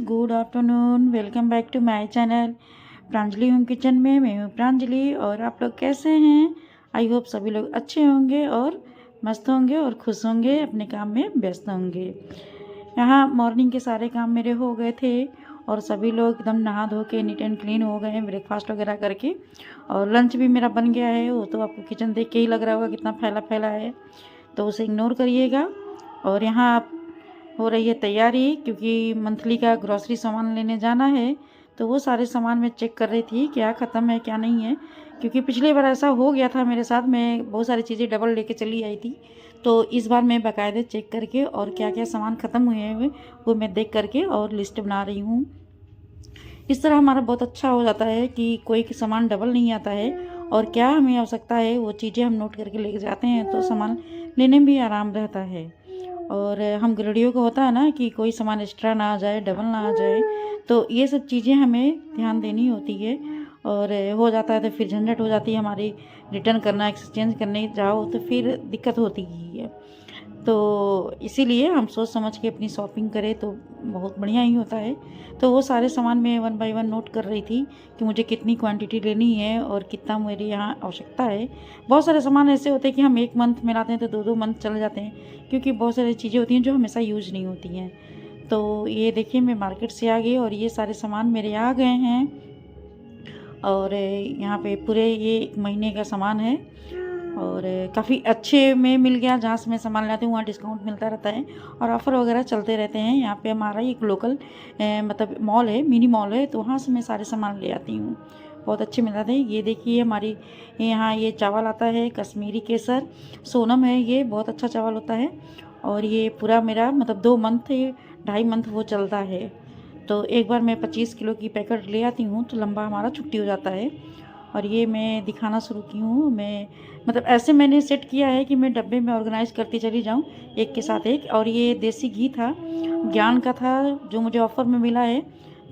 Good afternoon. Welcome back to my channel Pranjali home kitchen में। मैं हूँ प्रांजलि और आप लोग कैसे हैं? आई होप सभी लोग अच्छे होंगे और मस्त होंगे और खुश होंगे, अपने काम में व्यस्त होंगे। यहाँ मॉर्निंग के सारे काम मेरे हो गए थे और सभी लोग एकदम नहा धो के नीट एंड क्लीन हो गए हैं, ब्रेकफास्ट वगैरह करके। और लंच भी मेरा बन गया है। वो तो आपको किचन देख के ही लग रहा होगा कितना फैला फैला है, तो उसे इग्नोर करिएगा। और यहाँ आप हो रही है तैयारी, क्योंकि मंथली का ग्रॉसरी सामान लेने जाना है। तो वो सारे सामान मैं चेक कर रही थी, क्या ख़त्म है क्या नहीं है। क्योंकि पिछली बार ऐसा हो गया था मेरे साथ, मैं बहुत सारी चीज़ें डबल लेके चली आई थी। तो इस बार मैं बाकायदे चेक करके और क्या क्या सामान ख़त्म हुए हैं वो मैं देख करके और लिस्ट बना रही हूँ। इस तरह हमारा बहुत अच्छा हो जाता है कि कोई सामान डबल नहीं आता है, और क्या हमें आवश्यकता है वो चीज़ें हम नोट करके लेके जाते हैं, तो सामान लेने में भी आराम रहता है। और हम गृहिणियों को होता है ना कि कोई सामान एक्स्ट्रा ना आ जाए, डबल ना आ जाए, तो ये सब चीज़ें हमें ध्यान देनी होती है। और हो जाता है तो फिर झंझट हो जाती है हमारी, रिटर्न करना, एक्सचेंज करने जाओ तो फिर दिक्कत होती ही है। तो इसीलिए हम सोच समझ के अपनी शॉपिंग करें तो बहुत बढ़िया ही होता है। तो वो सारे सामान मैं 1 बाय 1 नोट कर रही थी कि मुझे कितनी क्वांटिटी लेनी है और कितना मेरे यहाँ आवश्यकता है। बहुत सारे सामान ऐसे होते हैं कि हम 1 मंथ में लाते हैं तो 2-2 मंथ चले जाते हैं, क्योंकि बहुत सारी चीज़ें होती हैं जो हमेशा यूज नहीं होती हैं। तो ये देखिए, मैं मार्केट से आ गई और ये सारे सामान मेरे आ गए हैं। और यहाँ पे पूरे ये 1 महीने का सामान है और काफ़ी अच्छे में मिल गया। जहाँ से मैं सामान लाती हूँ वहाँ डिस्काउंट मिलता रहता है और ऑफ़र वगैरह चलते रहते हैं। यहाँ पे हमारा एक लोकल मतलब मॉल है, मिनी मॉल है, तो वहाँ से मैं सारे सामान ले आती हूँ। बहुत अच्छे मिल जाते हैं। ये देखिए, हमारी यहाँ ये चावल आता है कश्मीरी केसर, सोनम है, ये बहुत अच्छा चावल होता है। और ये पूरा मेरा मतलब 2 मंथ 2.5 मंथ वो चलता है। तो एक बार मैं 25 किलो की पैकेट ले आती हूँ तो लंबा हमारा छुट्टी हो जाता है। और ये मैं दिखाना शुरू की हूँ, मैं मतलब ऐसे मैंने सेट किया है कि मैं डब्बे में ऑर्गेनाइज करती चली जाऊँ एक के साथ एक। और ये देसी घी था, ज्ञान का था, जो मुझे ऑफ़र में मिला है,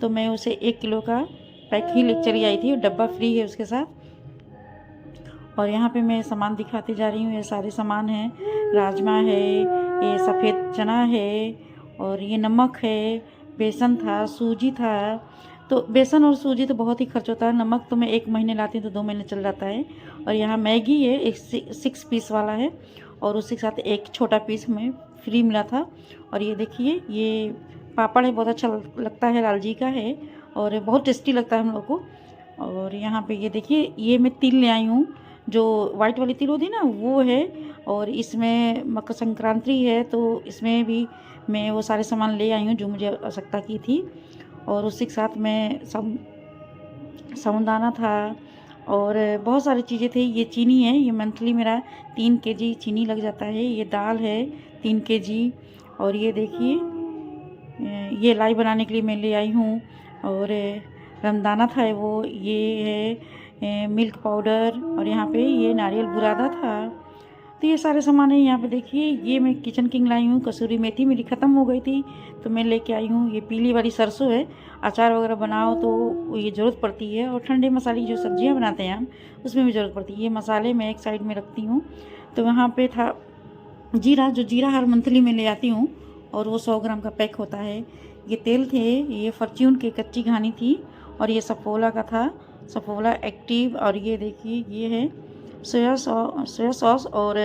तो मैं उसे 1 किलो का पैक ही ले चली आई थी, डब्बा फ्री है उसके साथ। और यहाँ पे मैं सामान दिखाती जा रही हूँ। ये सारे सामान हैं, राजमा है, ये सफ़ेद चना है, और ये नमक है, बेसन था, सूजी था। तो बेसन और सूजी तो बहुत ही खर्च होता है, नमक तो मैं 1 महीने लाती हूँ तो 2 महीने चल जाता है। और यहाँ मैगी है, एक 6 पीस वाला है, और उसके साथ एक छोटा पीस हमें फ्री मिला था। और ये देखिए, ये पापड़ है, बहुत अच्छा लगता है, लाल जी का है और बहुत टेस्टी लगता है हम लोग को। और यहाँ पे ये देखिए, ये मैं तिल ले आई हूँ, जो वाइट वाली तिल होती है ना, वो है। और इसमें मकर संक्रांति है तो इसमें भी मैं वो सारे सामान ले आई हूँ जो मुझे आवश्यकता की थी। और उसी के साथ में साबूदाना था और बहुत सारी चीज़ें थी। ये चीनी है, ये मंथली मेरा 3 केजी चीनी लग जाता है। ये दाल है 3 केजी। और ये देखिए, ये लाई बनाने के लिए मैं ले आई हूँ। और रामदाना था वो, ये है मिल्क पाउडर, और यहाँ पे ये नारियल बुरादा था। तो ये सारे सामान है। यहाँ पे देखिए, ये मैं किचन किंग लाई हूँ, कसूरी मेथी मेरी ख़त्म हो गई थी तो मैं लेके आई हूँ। ये पीली वाली सरसों है, अचार वगैरह बनाओ तो ये ज़रूरत पड़ती है। और ठंडे मसाले जो सब्जियाँ बनाते हैं हम, उसमें भी ज़रूरत पड़ती है। ये मसाले मैं एक साइड में रखती हूँ। तो वहाँ पे था जीरा, जो जीरा हर मंथली में ले आती हूँ, और वो 100 ग्राम का पैक होता है। ये तेल थे, ये फॉर्च्यून की कच्ची घानी थी, और ये सफोला का था, सफोला एक्टिव। और ये देखिए, ये है सोया सॉस और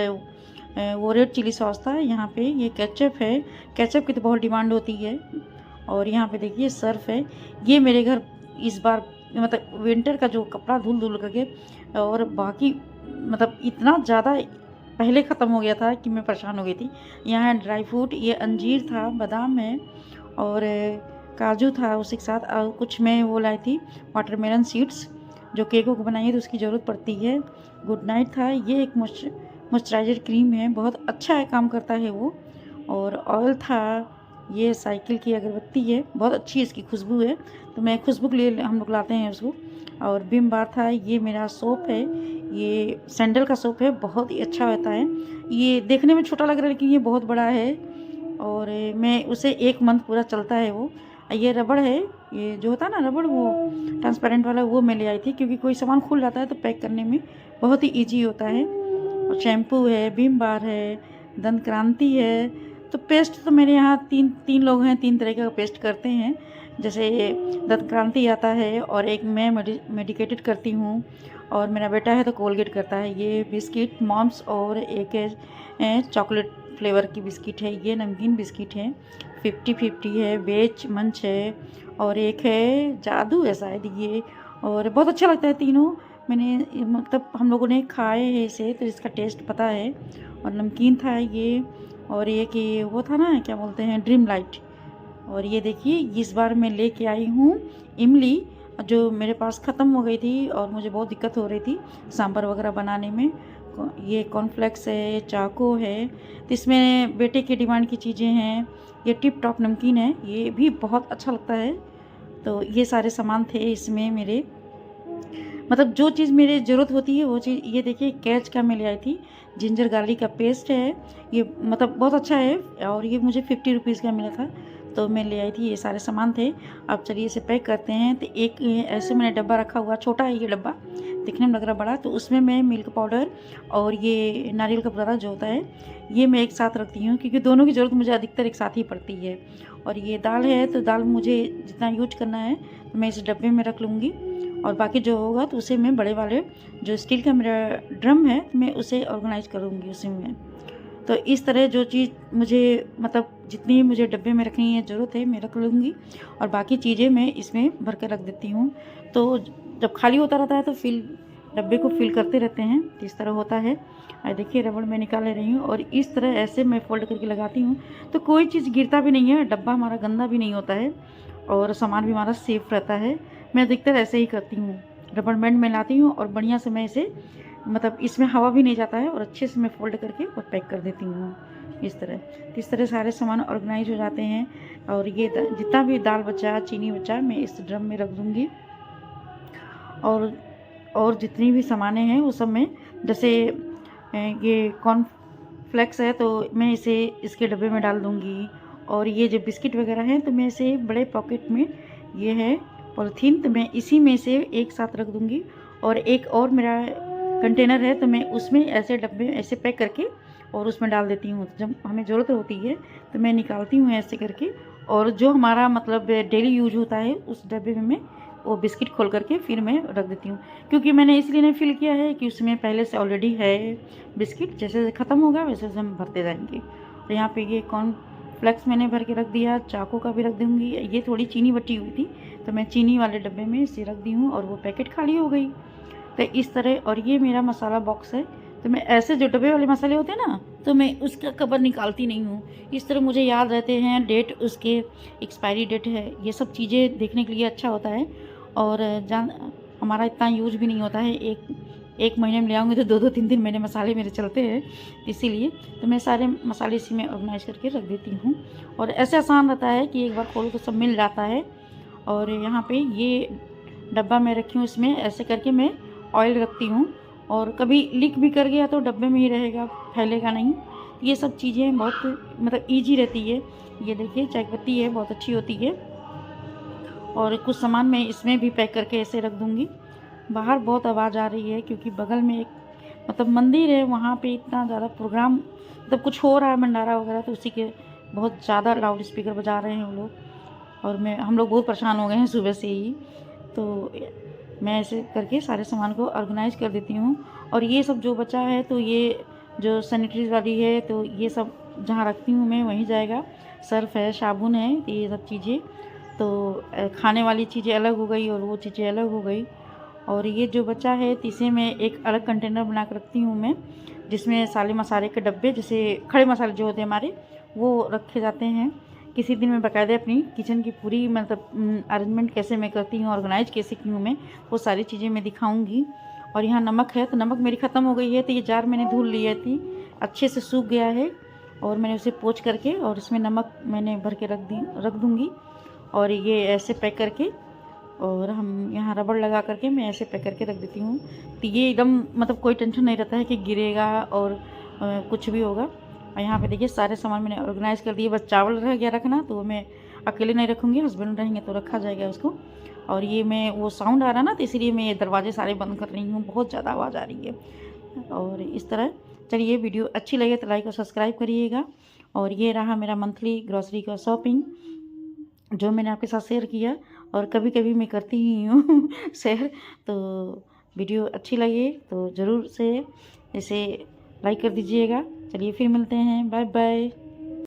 वो रेड चिली सॉस था। यहाँ पे ये केचप है, केचप की तो बहुत डिमांड होती है। और यहाँ पे देखिए सर्फ है। ये मेरे घर इस बार मतलब विंटर का जो कपड़ा धुल धुल करके, और बाकी मतलब इतना ज़्यादा पहले ख़त्म हो गया था कि मैं परेशान हो गई थी। यहाँ ड्राई फ्रूट, ये अंजीर था, बादाम है, और काजू था उसी के साथ। और कुछ मैं वो लाई थी वाटरमेलन सीड्स, जो केकों को बनाइए तो उसकी ज़रूरत पड़ती है। गुड नाइट था, ये एक मॉइस्चराइज़र क्रीम है, बहुत अच्छा है, काम करता है वो। और ऑयल था, ये साइकिल की अगरबत्ती है, बहुत अच्छी इसकी खुशबू है, तो मैं खुशबू के लिए हम लोग लाते हैं उसको। और विम बार था, ये मेरा सोप है, ये सैंडल का सोप है, बहुत ही अच्छा होता है। ये देखने में छोटा लग रहा है लेकिन ये बहुत बड़ा है, और मैं उसे 1 मंथ पूरा चलता है वो। ये रबड़ है, ये जो होता है ना रबड़, वो ट्रांसपेरेंट वाला, वो मैं ले आई थी, क्योंकि कोई सामान खुल जाता है तो पैक करने में बहुत ही ईजी होता है। और शैम्पू है, विम बार है, दंत क्रांति है, तो पेस्ट तो मेरे यहाँ तीन लोग हैं, 3 तरह का पेस्ट करते हैं। जैसे दंत क्रांति आता है और एक मैं मेडिकेटेड करती हूँ और मेरा बेटा है तो कोलगेट करता है। ये बिस्किट मॉम्स और एक है चॉकलेट फ्लेवर की बिस्किट है। ये नमकीन बिस्किट है, 50-50 है। वेज मंच है और एक है जादू है शायद ये, और बहुत अच्छा लगता है तीनों। मैंने मतलब हम लोगों ने खाए हैं इसे तो इसका टेस्ट पता है। और नमकीन था ये, और एक ये वो था ना क्या बोलते हैं ड्रीम लाइट। और ये देखिए इस बार मैं लेके आई हूँ इमली, जो मेरे पास ख़त्म हो गई थी और मुझे बहुत दिक्कत हो रही थी सांभर वगैरह बनाने में। ये कॉर्नफ्लेक्स है, चाको है, तो इसमें बेटे की डिमांड की चीज़ें हैं। ये टिप टॉप नमकीन है, ये भी बहुत अच्छा लगता है। तो ये सारे सामान थे इसमें मेरे, मतलब जो चीज़ मेरी ज़रूरत होती है वो चीज़। ये देखिए कैच का मैं ले आई थी, जिंजर गार्लिक का पेस्ट है, ये मतलब बहुत अच्छा है और ये मुझे 50 रुपीज़ का मिला था तो मैं ले आई थी। ये सारे सामान थे। अब चलिए इसे पैक करते हैं। तो एक ऐसे मैंने डब्बा रखा हुआ, छोटा है ये डब्बा, दिखने में लग रहा बड़ा, तो उसमें मैं मिल्क पाउडर और ये नारियल का बुरादा जो होता है ये मैं एक साथ रखती हूँ, क्योंकि दोनों की ज़रूरत मुझे अधिकतर एक साथ ही पड़ती है। और ये दाल है तो दाल मुझे जितना यूज करना है तो मैं इस डब्बे में रख लूँगी, और बाकी जो होगा तो उसे मैं बड़े वाले जो स्टील का मेरा ड्रम है मैं उसे ऑर्गेनाइज करूँगी उसी में। तो इस तरह जो चीज़ मुझे मतलब जितनी मुझे डब्बे में रखनी है ज़रूरत है मैं रख लूँगी, और बाकी चीज़ें मैं इसमें भर कर रख देती हूँ। तो जब खाली होता रहता है तो डब्बे को फिल करते रहते हैं, तो इस तरह होता है। देखिए रबड़ मैं निकाल ले रही हूँ और इस तरह ऐसे मैं फोल्ड करके लगाती हूँ तो कोई चीज़ गिरता भी नहीं है, डब्बा हमारा गंदा भी नहीं होता है और सामान भी हमारा सेफ रहता है। मैं अधिकतर ऐसे ही करती हूँ, रबड़ बैंड में लाती हूँ और बढ़िया से मैं इसे मतलब इसमें हवा भी नहीं जाता है और अच्छे से मैं फोल्ड करके और पैक कर देती हूँ इस तरह सारे सामान ऑर्गेनाइज हो जाते हैं। और ये जितना भी दाल बचा चीनी बचा मैं इस ड्रम में रख दूँगी, और जितनी भी सामानें हैं वो सब मैं, जैसे ये कॉर्नफ्लेक्स है तो मैं इसे इसके डब्बे में डाल दूँगी, और ये जो बिस्किट वगैरह हैं तो मैं इसे बड़े पॉकेट में, ये है पॉलीथीन, तो मैं इसी में से एक साथ रख दूँगी। और एक और मेरा कंटेनर है तो मैं उसमें ऐसे डब्बे ऐसे पैक करके और उसमें डाल देती हूँ। जब हमें ज़रूरत होती है तो मैं निकालती हूँ ऐसे करके, और जो हमारा मतलब डेली यूज होता है उस डब्बे में मैं वो बिस्किट खोल करके फिर मैं रख देती हूँ, क्योंकि मैंने इसलिए नहीं फिल किया है कि उसमें पहले से ऑलरेडी है बिस्किट, जैसे जैसे ख़त्म होगा वैसे वैसे हम भरते जाएंगे। तो यहाँ पे ये कॉर्नफ्लेक्स मैंने भर के रख दिया, चाकू का भी रख दूँगी। ये थोड़ी चीनी बटी हुई थी तो मैं चीनी वाले डब्बे में इसे रख दी हूँ और वो पैकेट खाली हो गई। तो इस तरह, और ये मेरा मसाला बॉक्स है तो मैं ऐसे जो डब्बे वाले मसाले होते हैं ना तो मैं उसका कवर निकालती नहीं हूँ। इस तरह मुझे याद रहते हैं, डेट उसके एक्सपायरी डेट है, ये सब चीज़ें देखने के लिए अच्छा होता है। और हमारा इतना यूज भी नहीं होता है, एक महीने में ले आऊँगी तो 2-3 महीने मसाले मेरे चलते हैं, इसीलिए तो मैं सारे मसाले इसी में ऑर्गेनाइज करके रख देती हूँ। और ऐसे आसान रहता है कि एक बार खोलो तो सब मिल जाता है। और यहाँ पे ये डब्बा मैं रखी हूँ, इसमें ऐसे करके मैं ऑयल रखती हूँ, और कभी लीक भी कर गया तो डब्बे में ही रहेगा, फैलेगा नहीं। ये सब चीज़ें बहुत मतलब ईजी रहती है। ये देखिए चाय पत्ती है, बहुत अच्छी होती है। और कुछ सामान मैं इसमें भी पैक करके ऐसे रख दूँगी। बाहर बहुत आवाज़ आ रही है क्योंकि बगल में एक मतलब मंदिर है, वहाँ पे इतना ज़्यादा प्रोग्राम मतलब कुछ हो रहा है भंडारा वगैरह, तो उसी के बहुत ज़्यादा लाउड स्पीकर बजा रहे हैं वो लोग, और हम लोग बहुत परेशान हो गए हैं सुबह से ही। तो मैं ऐसे करके सारे सामान को ऑर्गेनाइज कर देती हूँ। और ये सब जो बचा है तो ये जो सैनिटरीज वाली है तो ये सब जहाँ रखती हूँ मैं वहीं जाएगा। सर्फ है, साबुन है, ये सब चीज़ें तो खाने वाली चीज़ें अलग हो गई और वो चीज़ें अलग हो गई। और ये जो बचा है तो इसे मैं एक अलग कंटेनर बना कर रखती हूँ मैं, जिसमें सारे मसाले के डब्बे, जैसे खड़े मसाले जो होते हैं हमारे वो रखे जाते हैं। किसी दिन मैं बाकायदा अपनी किचन की पूरी मतलब अरेंजमेंट कैसे मैं करती हूँ, ऑर्गेनाइज कैसे की हूँ मैं, वो सारी चीज़ें मैं दिखाऊंगी। और यहाँ नमक है तो नमक मेरी ख़त्म हो गई है, तो ये जार मैंने धुल लिया थी, अच्छे से सूख गया है, और मैंने उसे पोंछ करके और इसमें नमक मैंने भर के रख दूँगी। और ये ऐसे पैक करके, और हम यहाँ रबड़ लगा करके मैं ऐसे पैक करके रख देती हूँ। तो ये एकदम मतलब कोई टेंशन नहीं रहता है कि गिरेगा और कुछ भी होगा। और यहाँ पे देखिए सारे सामान मैंने ऑर्गेनाइज़ कर दिए, बस चावल रह गया रखना, तो मैं अकेले नहीं रखूँगी, हस्बैंड रहेंगे तो रखा जाएगा उसको। और ये मैं वो साउंड आ रहा ना तो इसीलिए मैं ये दरवाजे सारे बंद कर रही हूँ, बहुत ज़्यादा आवाज़ आ रही है। और इस तरह चलिए, वीडियो अच्छी लगे तो लाइक और सब्सक्राइब करिएगा, और ये रहा मेरा मंथली ग्रॉसरी का शॉपिंग जो मैंने आपके साथ शेयर किया, और कभी कभी मैं करती ही हूँ शेयर। तो वीडियो अच्छी लगे तो ज़रूर से इसे लाइक कर दीजिएगा। चलिए फिर मिलते हैं, बाय बाय।